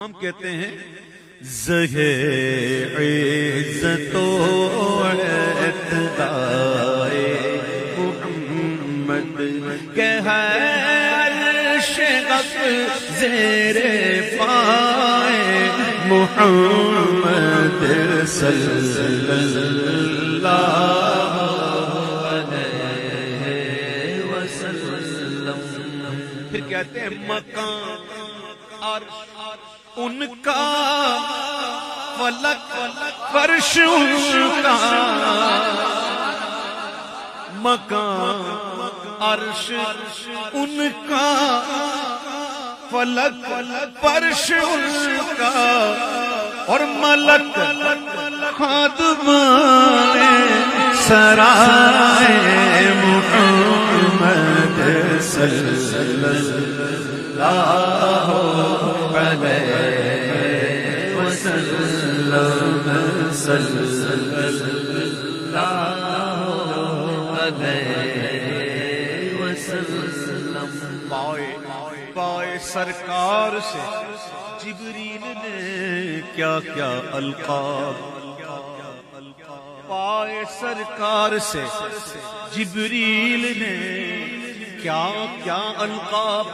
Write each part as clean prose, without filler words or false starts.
ہم کہتے ہیں زہے عزت و اعتدائے محمد کہ ہے عرش غف زیر پائے محمد صلی اللہ علیہ وسلم۔ پھر کہتے ہیں مقام عرش ان کا، فلک فرش ان کا، مقام عرش ان کا، فلک فرش ان کا، اور ملک خادمان سرائے محمد صلی اللہ علیہ وسلم، صلی اللہ علیہ وسلم۔ پائے سرکار سے جبریل نے کیا کیا القاب، پائے سرکار سے جبریل نے کیا کیا القاب،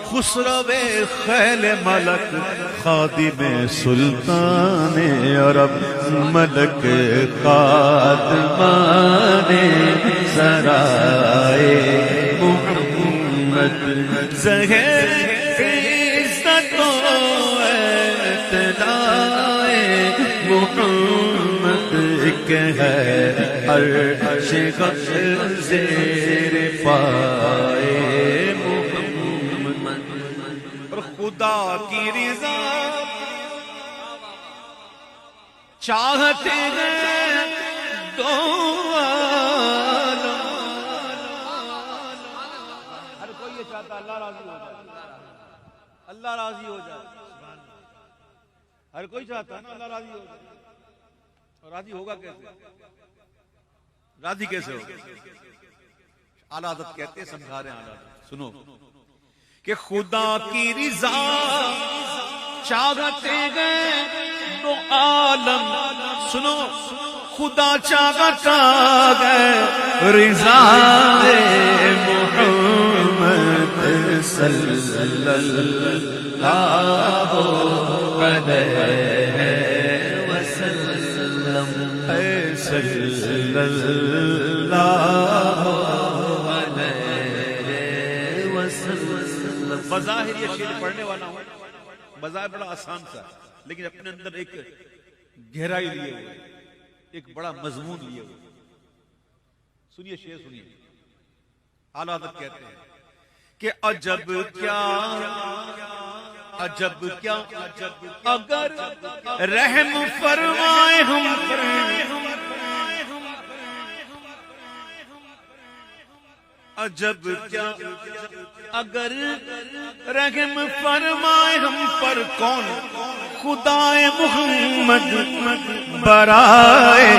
خسرو خیل ملک، خادم سلطان عرب، ملک خادمان سرائے محمد، زہر عزت و اعتدائے محمد کہ ہے عرش غف زیر پائے محمد، اور خدا کی رضا چاہتے ہیں دو عالم۔ ہر کوئی یہ چاہتا اللہ راضی ہو جائے، اللہ راضی ہو جائے، ہر کوئی چاہتا ہے نا اللہ راضی ہو جائے، اور راضی ہوگا کیسے؟ راضی کیسے ہوگا؟ اعلیٰ حضرت کہتے ہیں، سمجھا رہے ہیں اعلیٰ حضرت، سنو کہ خدا کی رضا چاہتے ہیں دو عالم، سنو خدا چاہتا ہے رضا محمد صلی اللہ علیہ وسلم، صلی اللہ علیہ وسلم۔ بظاہر یہ شعر پڑھنے والا ہوں، بظاہر بڑا آسان سا، لیکن اپنے اندر ایک گہرائی لیے ہوئے، ایک بڑا مضمون لیے ہوئے۔ سنیے شعر سنیے، اعلیٰ حضرت کہتے ہیں کہ عجب کیا عجب کیا اگر رحم فرمائے ہم پر، عجب کیا اگر رحم فرمائے ہم پر، کون؟ خدائے محمد برائے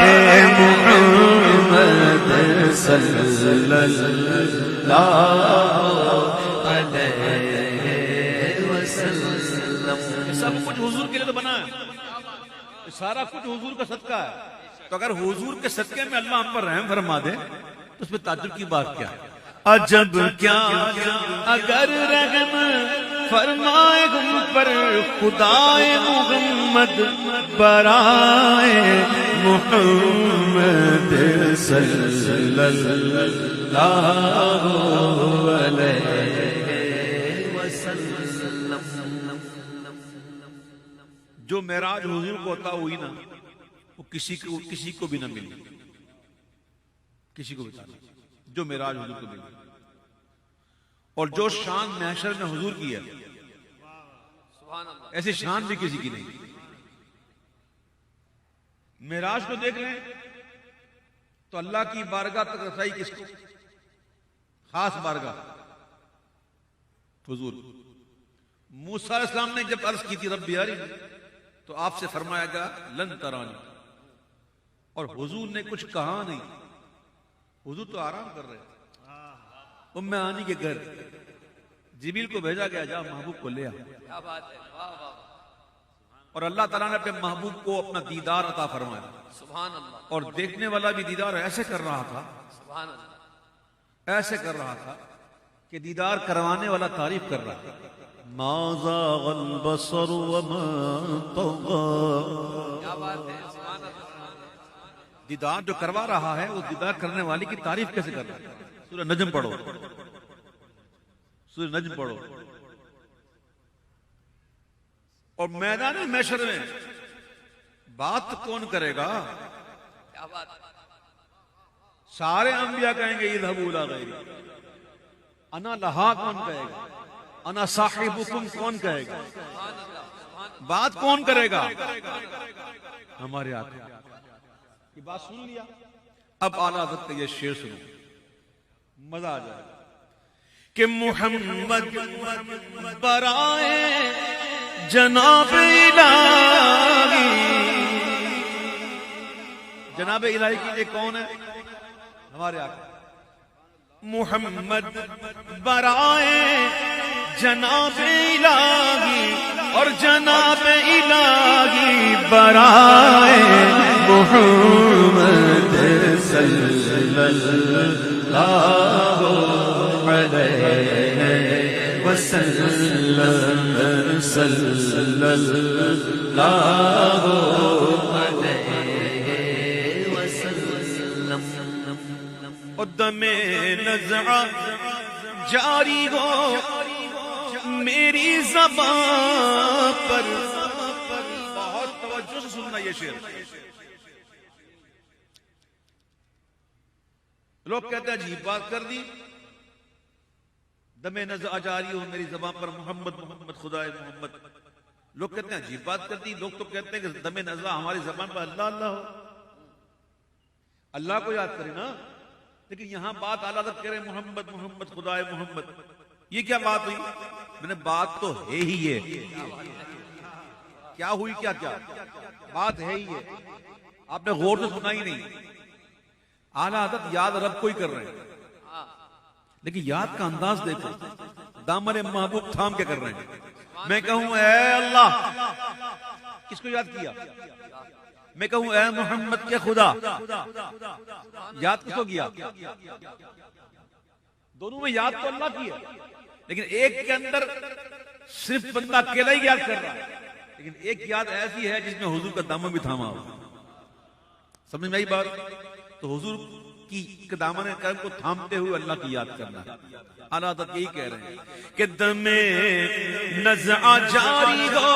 محمد صلی اللہ علیہ وسلم۔ سب کچھ حضور کے لیے تو بنا ہے، سارا کچھ حضور کا صدقہ ہے، تو اگر حضور کے صدقے میں اللہ ہم پر رحم فرما دے تو اس میں تعجب کی بات کیا ہے؟ عجب کیا اگر رحم فرمائے ہم پر، خدائے محمد برائے محمد صلی اللہ علیہ وسلم۔ جو معراج حضور کو عطا ہوئی نا، وہ کسی کو بھی نہ ملی، کسی کو بھی نہ ملی جو معراج حضور کو ملی، اور جو شان محشر میں حضور کی ہے ایسی شان بھی کسی کی نہیں۔ معراج کو دیکھ رہے ہیں تو اللہ کی بارگاہ تک رسائی کس کو؟ خاص بارگاہ حضور۔ موسیٰ علیہ السلام نے جب عرض کی تھی رب ارنی، تو آپ سے فرمایا گیا لن ترانی، اور حضور نے کچھ کہا نہیں، حضور تو آرام کر رہے تھے۔ ام ہانی کے گھر جبریل کو بھیجا گیا، جا محبوب کو لے آ۔ کیا بات ہے، واہ واہ۔ اور اللہ تعالیٰ نے اپنے محبوب کو اپنا دیدار عطا فرمایا. سبحان اللہ. اور دیکھنے والا بھی دیدار ایسے کر رہا تھا، سبحان اللہ. ایسے کر رہا تھا کہ دیدار کروانے والا تعریف کر رہا تھا. ما زاغ البصر وما طغى. کیا بات ہے. سبحان اللہ. دیدار جو کروا رہا ہے وہ دیدار کرنے والے کی تعریف کیسے کر رہا ہے. سورہ نجم پڑھو، سورہ نجم پڑھو. اور میدان محشر میں بات کون کرے گا؟ کیا بات ہے. سارے انبیاء کہیں گے اذهبوا الى غیری. انا لہا کون کہے گا؟ انا صاحبکم کون کہے گا؟ بات کون کرے گا؟ ہمارے آقا. یہ بات سن لیا. اب اعلیٰ حضرت کا یہ شعر سنو، مزہ آ جائے گا. کہ محمد برائے جناب الہی. جناب الہی کی یہ کون ہے؟ ہمارے آقا. محمد برائے جناب الہی اور جناب الہی برائے محمد صلی اللہ علیہ وسلم صلی اللہ علیہ وسلم. دم نزع جاری ہو میری زبان پر. بہت توجہ سے سننا یہ شعر. لوگ کہتے ہیں عجیب بات کر دی، دم نزع جاری ہو میری زبان پر محمد محمد خدا محمد. لوگ کہتے ہیں عجیب بات کر دی. لوگ تو کہتے ہیں کہ دم نزع ہماری زبان پر اللہ اللہ ہو، اللہ کو یاد کرے نا. لیکن یہاں بات اعلیٰ حضرت کہہ رہے محمد محمد خدائے محمد. یہ کیا بات ہوئی؟ میں نے بات تو ہے ہی یہ. کیا ہوئی؟ کیا کیا بات ہے ہی یہ. آپ نے غور سے سنا ہی نہیں. اعلیٰ حضرت یاد رب کو ہی کر رہے ہیں، لیکن یاد کا انداز دیکھو. دامن محبوب تھام کے کر رہے ہیں. میں کہوں اے اللہ، کس کو یاد کیا؟ میں کہوں اے محمد کے خدا، یاد کس کو کیا؟ دونوں میں یاد تو اللہ کی ہے، لیکن ایک کے اندر صرف بندہ اکیلا ہی یاد کر رہا ہے، لیکن ایک یاد ایسی ہے جس میں حضور کا دامن بھی تھاما ہو. سمجھ میں آئی بات؟ تو حضور کی دامن کرم کو تھامتے ہوئے اللہ کی یاد کرنا. اعلیٰ حضرت یہی کہہ رہے ہیں کہ دم نزع جاری ہو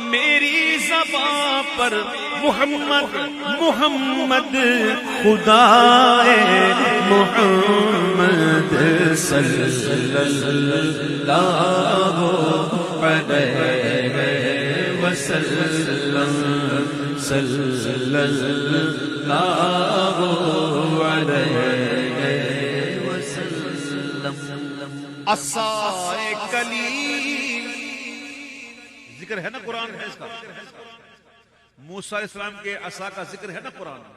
میری زبان پر محمد محمد خدائے محمد صلی اللہ علیہ وسلم صلی اللہ علیہ وسلم. عصائے کلیم ذکر ہے نا قرآن ہے اس کا. موسیٰ علیہ السلام کے عصا کا ذکر ہے نا قرآن میں.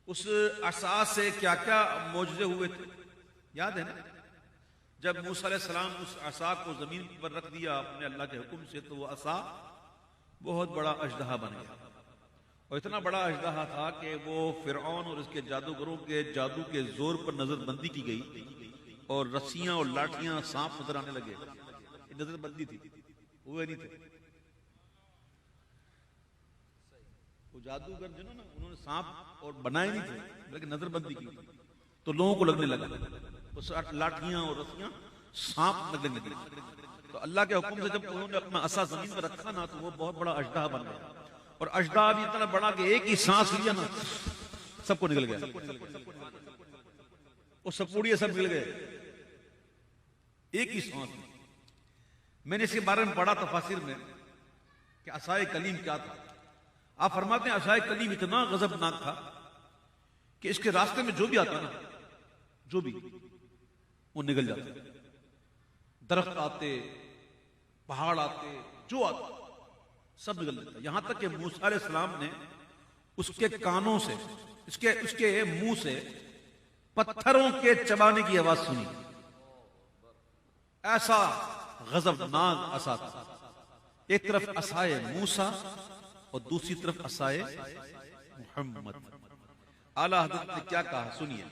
اس عصا سے کیا کیا معجزے ہوئے تھے یاد ہے نا؟ جب موسیٰ علیہ السلام اس عصا کو زمین پر رکھ دیا اپنے اللہ کے حکم سے تو وہ عصا بہت بڑا اژدہا بن گیا. اور اتنا بڑا اژدہا تھا کہ وہ فرعون اور اس کے جادوگروں کے جادو کے زور پر نظر بندی کی گئی اور رسیاں اور لاٹھیاں سانپ نظر آنے لگے. نظر بندی تھی، ہوئے نہیں تھے. وہ جادوگر جو نا انہوں نے سانپ اور بنائے نہیں تھے لیکن نظر بندی کی تو لوگوں کو لگنے لگا وہ لاٹھیاں اور رسیاں سانپ لگنے لگی. تو اللہ کے حکم سے جب انہوں نے اپنا عصا زمین پر رکھا نا تو وہ بہت بڑا اژدہا بن گیا. اور اژدہا بھی اتنا بڑا کہ ایک ہی سانس لیا نا سب کو نکل گیا. وہ سب پوڑیے سب نکل گئے ایک ہی سانس میں. میں نے اس کے بارے میں پڑھا تفاسیر میں کہ عصائے کلیم کیا تھا. آپ فرماتے ہیں عصائے کلیم اتنا غضبناک تھا کہ اس کے راستے میں جو بھی آتا نا جو بھی وہ نگل جاتا. درخت آتے، پہاڑ آتے، جو آتا سب نگل جاتا. یہاں تک کہ موسیٰ علیہ السلام نے اس کے کانوں سے اس کے منہ سے پتھروں کے چبانے کی آواز سنی. ایسا غضبناک عصا تھا. ایک طرف عصائے موسیٰ اور دوسری طرف عصائے محمد. اعلیٰ حضرت نے کیا کہا سنیے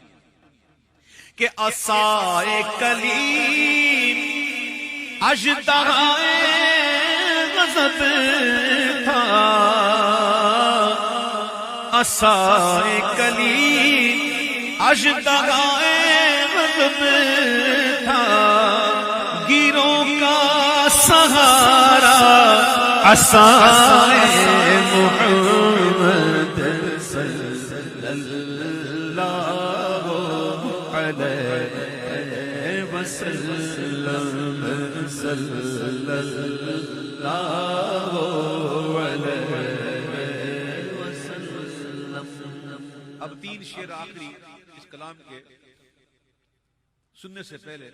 کہ عصائے کلیم اژدہائے غضب تھا، عصائے کلیم اژدہائے غضب تھا، گیروں کا سہارا عصائے محمد صلی اللہ علیہ وسلم، صلی اللہ علیہ وسلم. اب 3 شعر آخری اس کلام کے سننے سے پہلے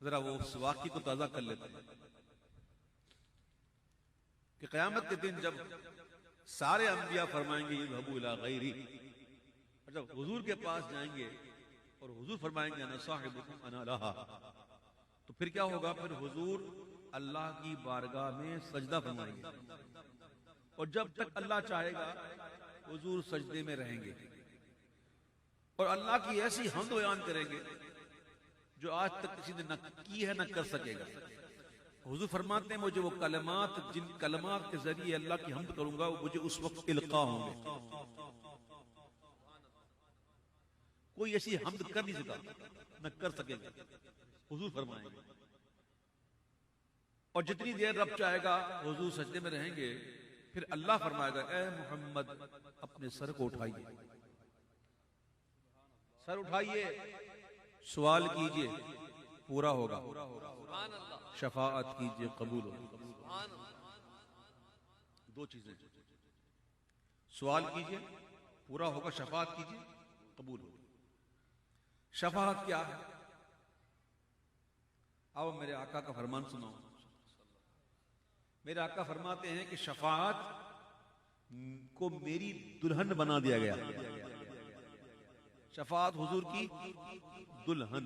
ذرا وہ اس واقعے کو تازہ کر لیتے ہیں کہ قیامت کے دن جب سارے انبیاء فرمائیں گے اذهبوا الى غیری، اور جب حضور کے پاس جائیں گے اور حضور فرمائیں گے انا صاحبکم انا لہا، تو پھر کیا ہوگا؟ پھر حضور اللہ کی بارگاہ میں سجدہ فرمائیں گے، اور جب تک اللہ چاہے گا حضور سجدے میں رہیں گے اور اللہ کی ایسی حمد بیان کریں گے جو آج تک کسی نے نہ کی ہے نہ کر سکے گا. حضور فرماتے ہیں مجھے وہ کلمات، جن کلمات کے ذریعے اللہ کی حمد کروں گا، وہ مجھے اس وقت القا ہوں گے. کوئی ایسی حمد کر نہیں سکا نہ کر سکے گا، حضور فرمائیں گے. اور جتنی دیر رب چاہے گا حضور سجدے میں رہیں گے، پھر اللہ فرمائے گا اے محمد اپنے سر کو اٹھائیے، سر اٹھائیے، سوال کیجئے پورا ہوگا، شفاعت کیجئے قبول ہوگا. 2 چیزیں، سوال کیجئے پورا ہوگا، شفاعت کیجئے قبول ہوگا. شفاعت کیا ہے؟ آؤ میرے آقا کا فرمان سناؤ. میرے آقا فرماتے ہیں کہ شفاعت کو میری دلہن بنا دیا گیا. شفاعت حضور کی دلہن،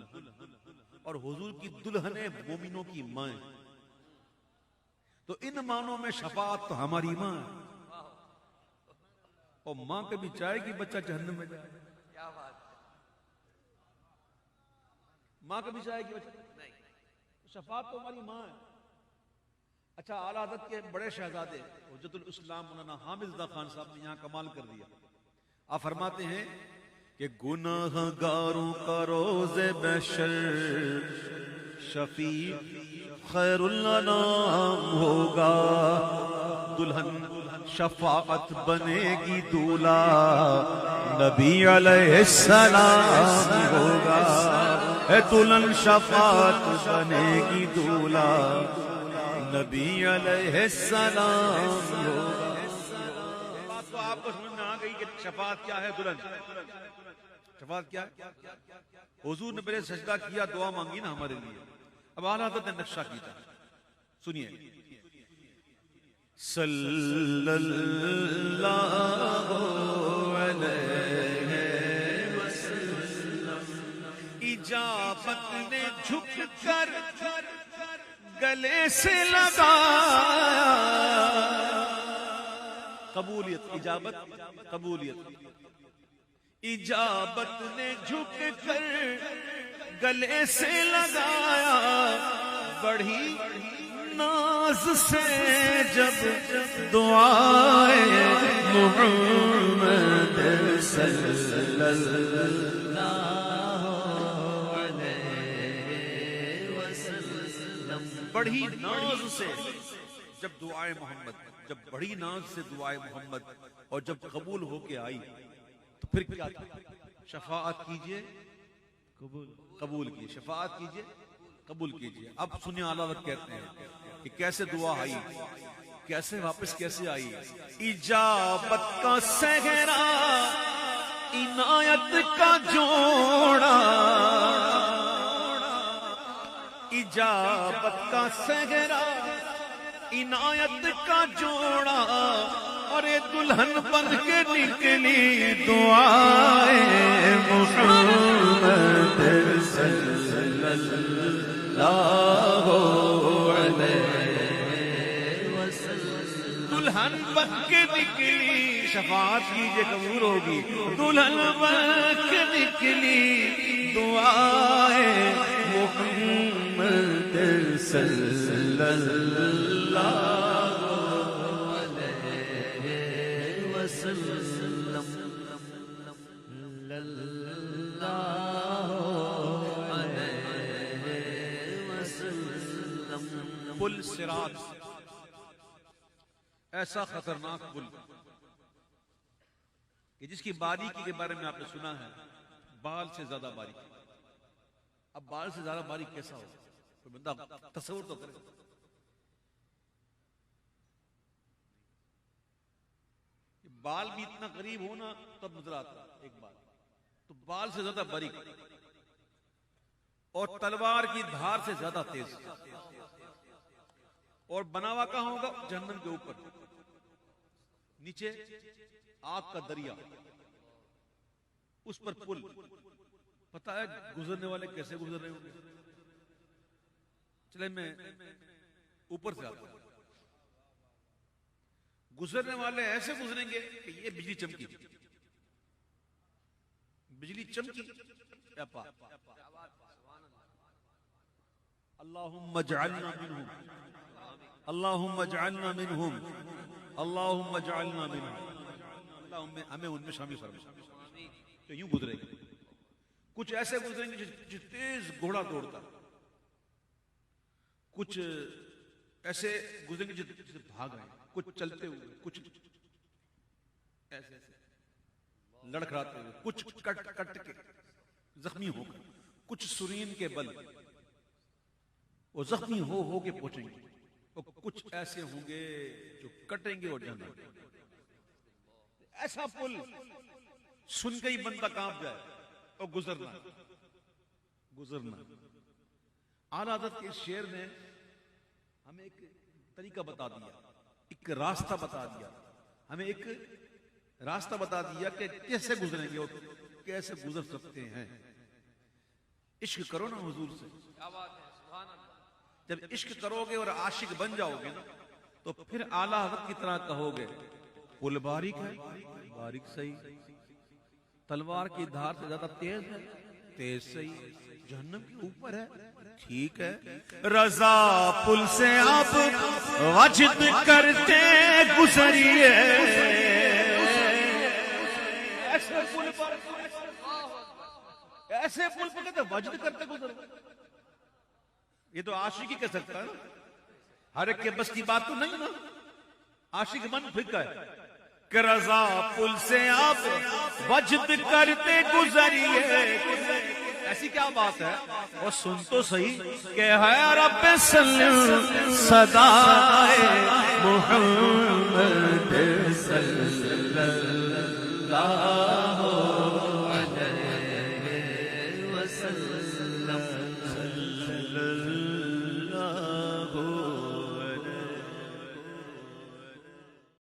اور حضور کی دلہنیں مومنوں کی مائیں، تو ان معنوں میں شفاعت تو ہماری ماں ہے. اور ماں کبھی چاہے گی بچہ جہنم میں جائے؟ ماں کبھی چاہے گی بچہ نہیں. شفاعت تو ہماری ماں ہے. اچھا، اعلیٰ حضرت کے بڑے شہزادے حجت الاسلام مولانا حامد رضا خان صاحب نے یہاں کمال کر دیا. آپ فرماتے ہیں کہ گناہ گاروں کا روز محشر شفیع خیر الانام ہوگا، دلہن شفاعت بنے گی، دولہا نبی علیہ السلام ہوگا. اے دلہن شفاعت بنے گی، دولہا نبی علیہ السلام ہوگا. بات تو آپ کو سمجھ میں آ گئی کہ شفاعت کیا ہے؟ دلہن شفاعت کیا ہے؟ حضور نے پہلے سجدہ کیا، دعا مانگی نا ہمارے لیے. اب اعلیٰ حضرت نے نقشہ کیا، سنیے. صلی اللہ علیہ وسلم اجابت نے جھک کر گلے سے لگایا. قبولیت، اجابت قبولیت. اجابت نے جھک کر گلے سے لگایا، بڑھی ناز سے جب دعائے محمد صلی اللہ علیہ وسلم. بڑھی ناز سے جب دعائے محمد، جب بڑھی ناز سے دعائے محمد اور جب قبول ہو کے آئی تو پھر کیا تھا؟ شفاعت کیجئے قبول کیجئے، شفاعت کیجئے قبول کیجئے. اب سنیں اعلیٰ حضرت کہتے ہیں کہ کیسے دعا آئی، کیسے واپس کیسے آئی. اجابت کا صحرا عنایت کا جوڑا، اجابت کا صحرا عنایت کا جوڑا، اور دلہن بن کے نکلی دعائے محمد صلی اللہ علیہ دلہن بن کے نکلی شفاعت کیجئے قبول ہوگی دلہن بن کے نکلی دعائے محمد صلی اللہ علیہ وسلم پل صراط ایسا خطرناک پل کہ جس کی باریکی کے بارے میں آپ نے سنا ہے بال سے زیادہ باریک. اب بال سے زیادہ باریک کیسا ہو کوئی بندہ تصور تو کرے. بال بھی اتنا قریب ہونا تب نظر آتا ایک بال تو بال سے زیادہ باریک اور تلوار کی دھار سے زیادہ تیز اور بنا ہوا کہاں ہوگا جہنم کے اوپر نیچے آگ کا دریا اس پر پل پتہ ہے گزرنے والے کیسے گزر رہے ہوں گے. چلے میں اوپر سے آتا ہوں. گزرنے والے ایسے گزریں گے کہ یہ بجلی چمکی بجلی چمکی اللہم اجعلنا منہم اللہم اجعلنا منہم اللہم اجعلنا منہم اللہم ہمیں ان میں شامل فرما. تو یوں گزریں گے. کچھ ایسے گزریں گے جو تیز گھوڑا دوڑتا کچھ ایسے گزریں گے جو بھاگ رہے ہیں کچھ چلتے ہوئے کچھ ایسے لڑکھڑاتے ہوئے کچھ کٹ کے زخمی ہو کر کچھ سرین کے بل وہ زخمی ہو کے پہنچیں گے اور کچھ ایسے ہوں گے جو کٹیں گے اور جانا. ایسا پل سن کے ہی بندہ کانپ جائے اور گزرنا. اعلیٰ حضرت کے شعر نے ہمیں ایک طریقہ بتا دیا ایک راستہ بتا دیا ہمیں ایک راستہ بتا دیا کہ کیسے گزریں گے اور کیسے گزر سکتے ہیں. عشق کرو نا حضور سے. جب عشق کرو گے اور عاشق بن جاؤ گے نا تو پھر اعلیٰ حضرت کی طرح کہو گے پل باریک ہے باریک صحیح تلوار کی دھار سے زیادہ تیز ہے تیز صحیح جہنم کے اوپر ہے ٹھیک ہے. رضا پل سے آپ وجد کرتے گزریے ایسے پل پر کہتے وجد کرتے گزر. یہ تو عاشقی کہہ سکتا ہے ہر ایک کے بس کی بات تو نہیں نا. عاشق من پھکا ہے کہ رضا پل سے آپ وجد کرتے گزریے ایسی کیا بات ہے. اور سن تو صحیح کہ ہے رب سلم صدائے محمد صلی اللہ علیہ وسلم